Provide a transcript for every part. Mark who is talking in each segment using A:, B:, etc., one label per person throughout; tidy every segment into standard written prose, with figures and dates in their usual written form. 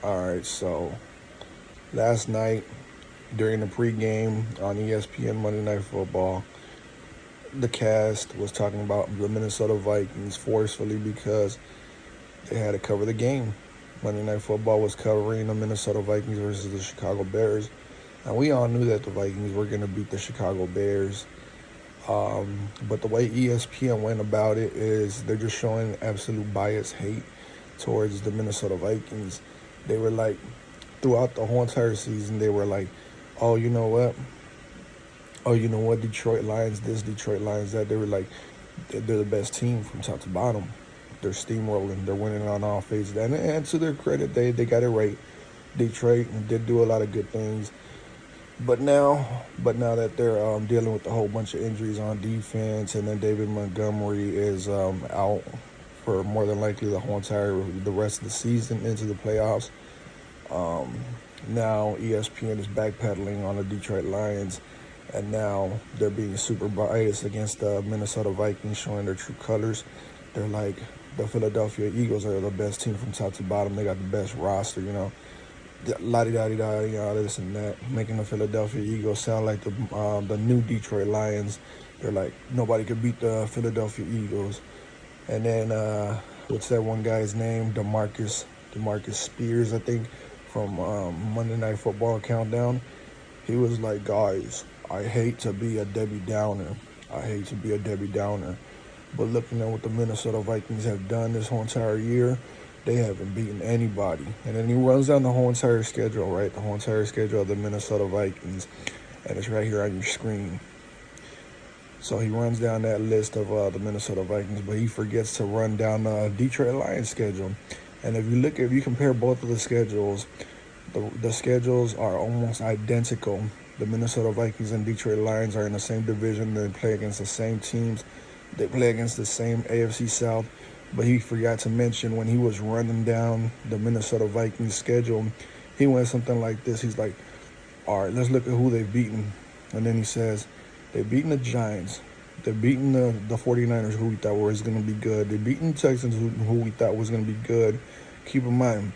A: All right, so last night during the pregame on ESPN Monday Night Football, the cast was talking about the Minnesota Vikings forcefully because they had to cover the game. Monday Night Football was covering the Minnesota Vikings versus the Chicago Bears. And we all knew that the Vikings were going to beat the Chicago Bears. But the way ESPN went about it is they're just showing absolute bias hate towards the Minnesota Vikings. They were like, throughout the whole entire season, they were like, oh, you know what? Oh, you know what? Detroit Lions this, Detroit Lions that. They were like, they're the best team from top to bottom. They're steamrolling. They're winning on all phases. And to their credit, they got it right. Detroit did do a lot of good things. But now that they're dealing with a whole bunch of injuries on defense, and then David Montgomery is out for more than likely the rest of the season into the playoffs. Um, Now ESPN is backpedaling on the Detroit Lions, and now they're being super biased against the Minnesota Vikings, showing their true colors. They're like, the Philadelphia Eagles are the best team from top to bottom. They got the best roster, la di da di da, this and that, making the Philadelphia Eagles sound like the new Detroit Lions. They're like, nobody could beat the Philadelphia Eagles. And then what's that one guy's name? Demarcus Spears, I think, from Monday Night Football Countdown. He was like, guys, I hate to be a Debbie Downer. I hate to be a Debbie Downer. But looking at what the Minnesota Vikings have done this whole entire year, they haven't beaten anybody. And then he runs down the whole entire schedule, right? The whole entire schedule of the Minnesota Vikings. And it's right here on your screen. So he runs down that list of the Minnesota Vikings, but he forgets to run down the Detroit Lions schedule. And if you compare both of the schedules, the schedules are almost identical. The Minnesota Vikings and Detroit Lions are in the same division. They play against the same teams. They play against the same AFC South. But he forgot to mention when he was running down the Minnesota Vikings schedule, he went something like this. He's like, all right, let's look at who they've beaten. And then he says, they've beaten the Giants. They've beaten the 49ers, who we thought was going to be good. They've beaten the Texans, who we thought was going to be good. Keep in mind,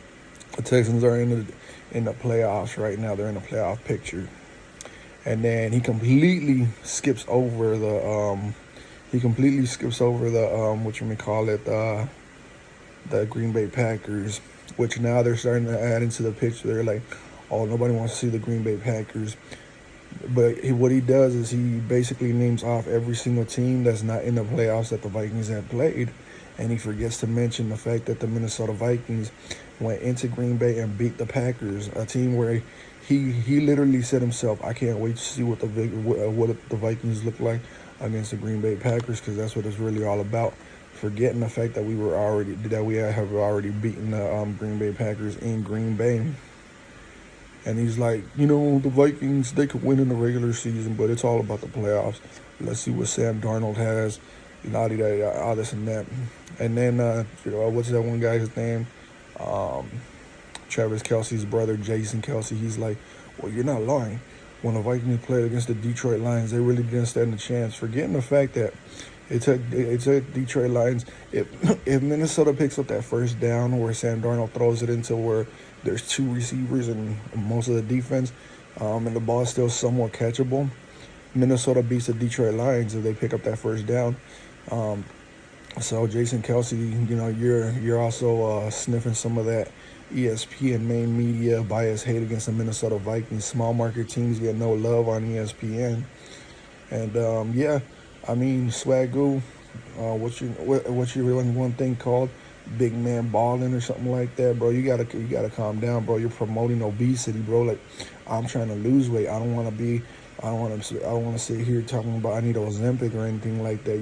A: the Texans are in the playoffs right now. They're in the playoff picture. And then he completely skips over the what you may call it, the Green Bay Packers, which now they're starting to add into the picture. They're like, oh, nobody wants to see the Green Bay Packers. But what he does is he basically names off every single team that's not in the playoffs that the Vikings have played. And he forgets to mention the fact that the Minnesota Vikings went into Green Bay and beat the Packers, a team where he literally said himself, I can't wait to see what the Vikings look like against the Green Bay Packers, because that's what it's really all about. Forgetting the fact that we have already beaten the Green Bay Packers in Green Bay. And he's like, the Vikings, they could win in the regular season, but it's all about the playoffs. Let's see what Sam Darnold has, all this and that. And then, what's that one guy's name? Travis Kelce's brother, Jason Kelce. He's like, well, you're not lying. When the Vikings played against the Detroit Lions, they really didn't stand a chance. Forgetting the fact that it took Detroit Lions. If Minnesota picks up that first down where Sam Darnold throws it into where there's two receivers and most of the defense, and the ball is still somewhat catchable, Minnesota beats the Detroit Lions if they pick up that first down. So Jason Kelce, you're also sniffing some of that ESPN main media bias hate against the Minnesota Vikings. Small market teams get no love on ESPN. And Swagoo, what's your one thing called? Big man balling or something like that, bro. You gotta calm down, bro. You're promoting obesity, bro. Like, I'm trying to lose weight. I don't want to sit here talking about I need Ozempic or anything like that.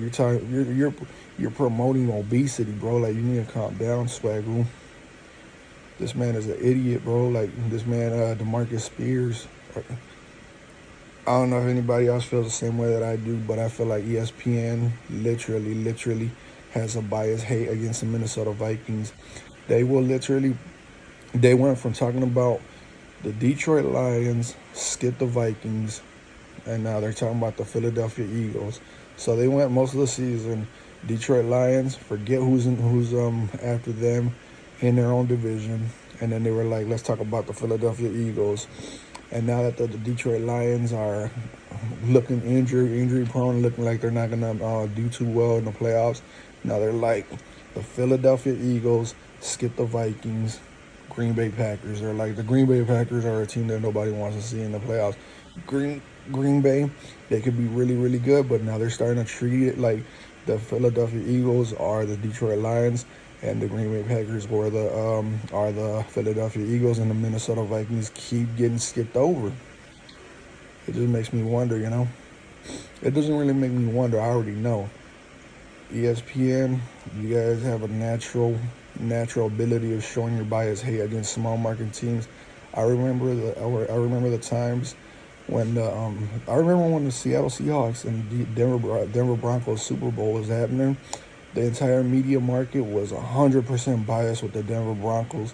A: You're promoting obesity, bro. Like, you need to calm down, Swagoo. This man is an idiot, bro. Like, this man, Demarcus Spears. I don't know if anybody else feels the same way that I do, but I feel like ESPN literally has a bias hate against the Minnesota Vikings. They went from talking about the Detroit Lions, skip the Vikings, and now they're talking about the Philadelphia Eagles. So they went most of the season, Detroit Lions, forget who's after them in their own division. And then they were like, let's talk about the Philadelphia Eagles. And now that the Detroit Lions are looking injury prone, looking like they're not going to do too well in the playoffs, now they're like, the Philadelphia Eagles skip the Vikings, Green Bay Packers. They're like, the Green Bay Packers are a team that nobody wants to see in the playoffs. Green Bay, they could be really, really good, but now they're starting to treat it like the Philadelphia Eagles are the Detroit Lions, and the Green Bay Packers are the Philadelphia Eagles, and the Minnesota Vikings keep getting skipped over. It just makes me wonder, you know. It doesn't really make me wonder. I already know. ESPN, you guys have a natural ability of showing your bias hate against small market teams. I remember the times when I remember when the Seattle Seahawks and the Denver Broncos Super Bowl was happening. The entire media market was 100% biased with the Denver Broncos.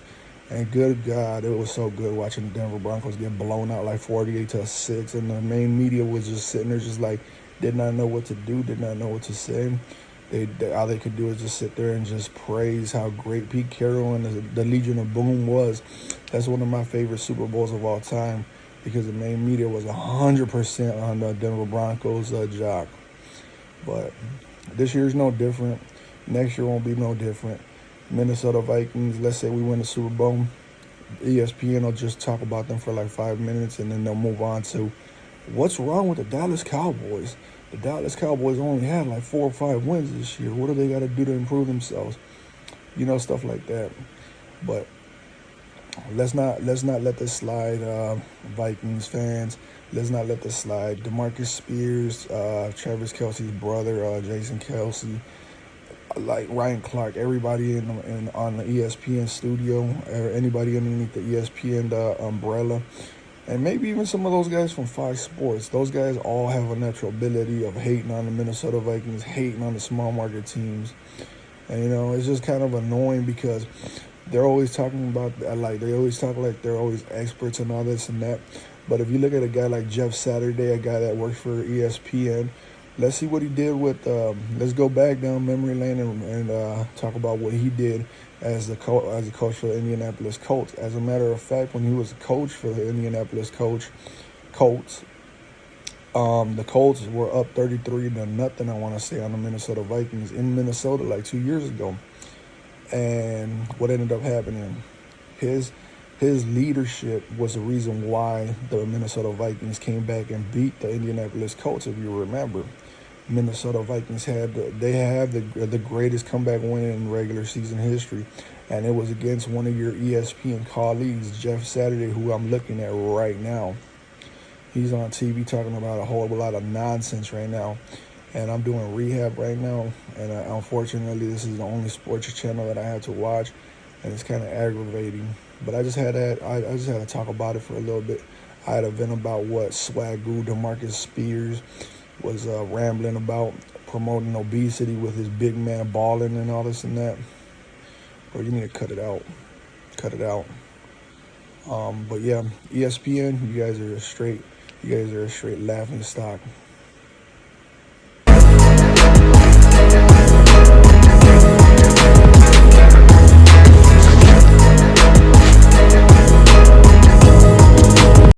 A: And good God, it was so good watching the Denver Broncos get blown out like 48-6. And the main media was just sitting there just like, did not know what to do, did not know what to say. All they could do is just sit there and just praise how great Pete Carroll and the Legion of Boom was. That's one of my favorite Super Bowls of all time because the main media was 100% on the Denver Broncos jock. But this year's no different. Next year won't be no different. Minnesota Vikings, let's say we win the Super Bowl. ESPN will just talk about them for like 5 minutes and then they'll move on to what's wrong with the Dallas Cowboys. The Dallas Cowboys only had like 4 or 5 wins this year. What do they got to do to improve themselves? You know, stuff like that. But let's not let this slide, Vikings fans. Let's not let this slide. DeMarcus Spears, Travis Kelce's brother, Jason Kelce, like Ryan Clark, everybody on the ESPN studio, or anybody underneath the ESPN umbrella, and maybe even some of those guys from Fox Sports. Those guys all have a natural ability of hating on the Minnesota Vikings, hating on the small market teams. And, you know, it's just kind of annoying because they're always talking about, like, they always talk like they're always experts and all this and that. But if you look at a guy like Jeff Saturday, a guy that works for ESPN, let's see what he did with, let's go back down memory lane and talk about what he did as a coach for the Indianapolis Colts. As a matter of fact, when he was a coach for the Indianapolis Colts, the Colts were up 33-0, I want to say, on the Minnesota Vikings in Minnesota like 2 years ago. And what ended up happening, his leadership was the reason why the Minnesota Vikings came back and beat the Indianapolis Colts. If you remember, Minnesota Vikings have the greatest comeback win in regular season history, and it was against one of your ESPN colleagues, Jeff Saturday, who I'm looking at right now. He's on TV talking about a whole lot of nonsense right now, and I'm doing rehab right now, and unfortunately this is the only sports channel that I have to watch, and it's kind of aggravating. But I just had to talk about it for a little bit. I had a vent about what Swagoo DeMarcus Spears was rambling about, promoting obesity with his big man balling and all this and that. Bro, you need to cut it out. Cut it out. But yeah, ESPN, you guys are a straight laughing stock.